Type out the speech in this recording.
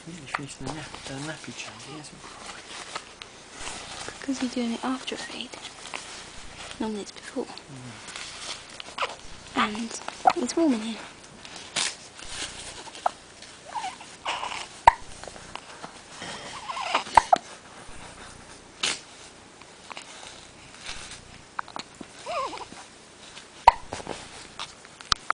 Nearly finished the nappy changing, hasn't it? Because you're doing it after a feed. Normally it's before. And it's warm in here.